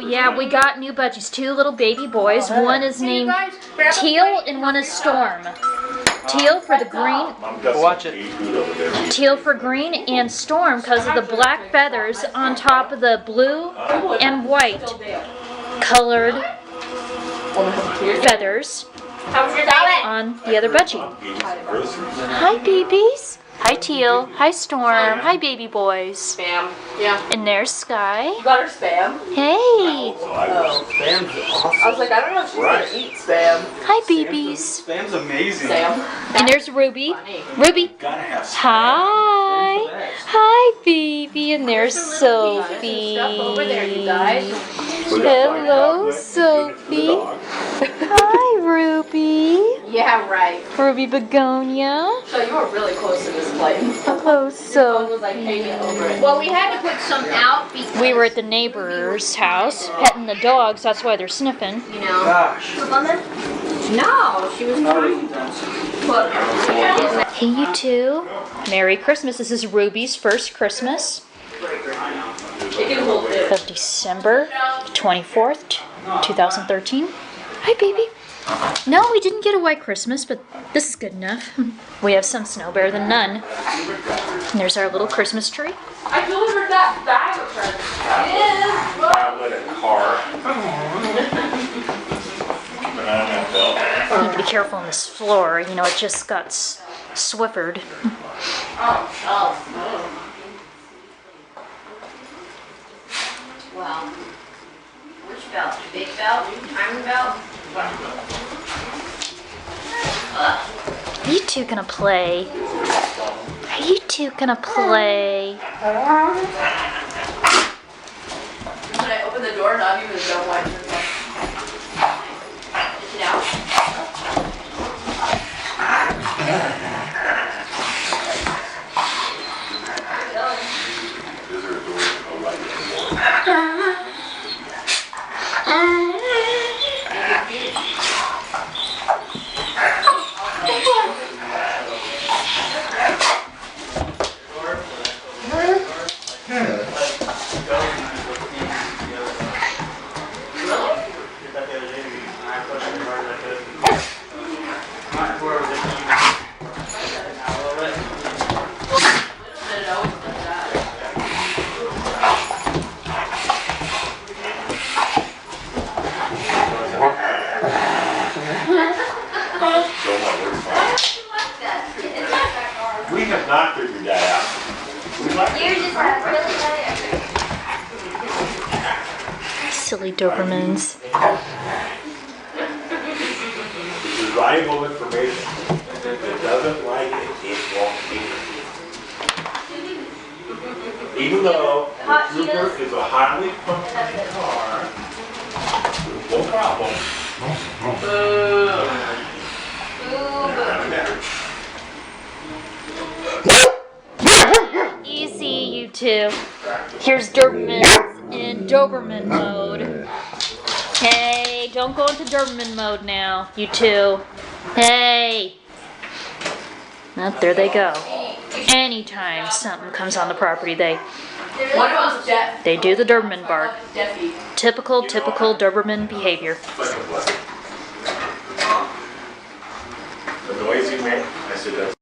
Yeah, we got new budgies. 2 little baby boys. One is named Teal and one is Storm. Teal for the green. Watch it. Teal for green and Storm because of the black feathers on top of the blue and white colored feathers on the other budgie. Hi, babies. Hi, Teal. Hi, Storm. Hi, baby boys. Spam. Yeah. And there's Sky. You got her spam? Hey. Oh. Spam's awesome. I was like, I don't know if she's gonna eat spam. Hi, babies. Spam's amazing. Spam. And there's Ruby. Ruby. Gotta have spam. Hi. Hi, baby. And there's Sophie. Stuff over there, you guys. Hello, Sophie. Hi, Ruby. Yeah, right. Ruby Begonia. So you were really close to this plate. Hello, Phone was like hanging over it. Well, we had to put some out because We were at the neighbor's house petting the dogs. That's why they're sniffing. you know. Gosh. No, she was trying to put. Hey, you two. Merry Christmas. This is Ruby's first Christmas It can hold it. of December 24th, 2013. Hi, baby. No, we didn't get a white Christmas, but this is good enough. We have some snow, better than none. And there's our little Christmas tree. I delivered that bag of presents. Tablet and car. You need to be careful on this floor. You know, it just got swiffered. Well, which belt? Big belt? Iron belt? Are you two gonna play? Are you two gonna play? When I open the door, not even know why. We have not figured that out. We like You just have really Silly Dobermans. This is valuable information. If it doesn't like it, it won't eat it. Even though the Trooper is a highly functioning car, no problem. Easy, you two. Here's Doberman in Doberman mode. Hey, don't go into Doberman mode now, you two. Hey. Oh, there they go. Anytime something comes on the property, they One of us deaf. do the Doberman bark. Deafy. Typical Doberman behavior. The noise you make, I said that's